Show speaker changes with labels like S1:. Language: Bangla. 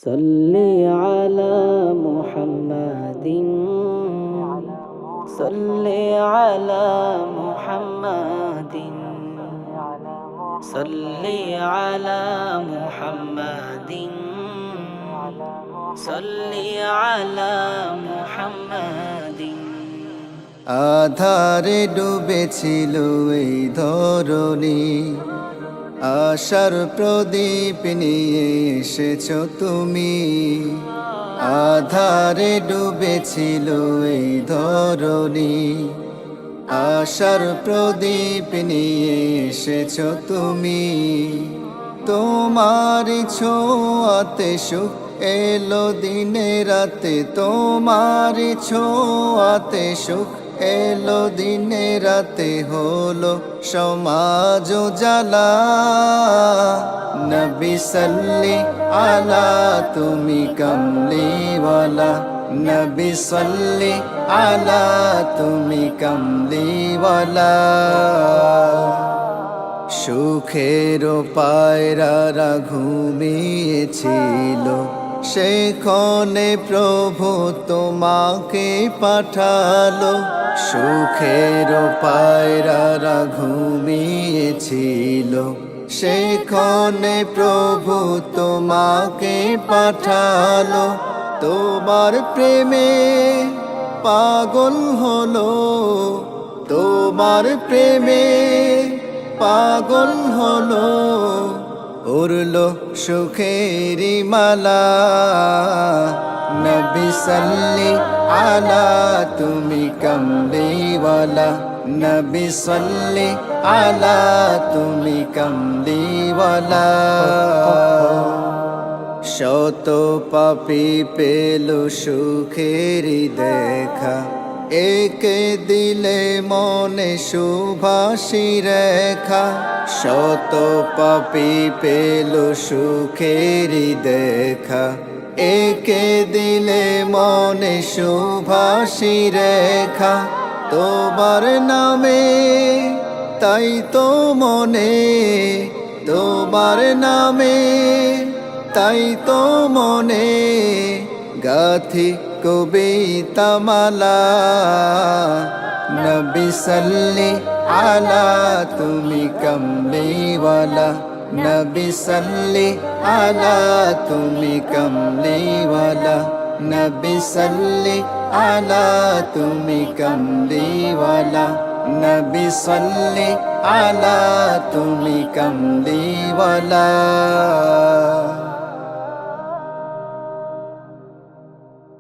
S1: صلي على محمد صلي على محمد صلي على محمد صلي على محمد
S2: আধারে ডুবেছিল এই ধরণী, আশার প্রদীপ নিয়ে এসেছো তুমি। আধারে ডুবেছিল এই ধরণী, আশার প্রদীপ নিয়ে এসেছো তুমি। তোমার ছোঁয়াতে সুখ এলো দিনে রাতে, তোমার ছোঁয়াতে সুখ এলো দিনে রাতে, হলো সমাজ জালা। নবী সাল্লি আলা তুমি কমলিওয়ালা, নবী সাল্লি আলা তুমি কমলিওয়ালা। সুখের পায়রারা ঘুমিয়েছিল, সেখানে প্রভু তোমাকে পাঠালো। সুখের পায়রারা ঘুমিয়েছিল, সেখানে প্রভু তোমাকে পাঠালো। তোমার প্রেমে পাগল হলো, তোমার প্রেমে পাগল হলো, উড়লো সুখেরি মালা। নবী সাল্লি আলা তুমি কমলিওয়ালা, নবী সাল্লি আলা তুমি কমলিওয়ালা। শত পাপী পেল সুখেরি দেখা, একে দিলে মনে সুভাষী রেখা। শত পাপী পেল সুখেরি দেখা, একে দিলে মনে সুভাষী রেখা। তোমার নামে তাই তো মনে, তোমার নামে তাই তো মনে, গাথি কবিতা মালা। নবী সাল্লি আলা তুমি কমলিওয়ালা, নবী সাল্লি আলা তুমি কমলিওয়ালা, নবী সাল্লি আলা তুমি কমলিওয়ালা, নবী সাল্লি আলা তুমি কমলিওয়ালা।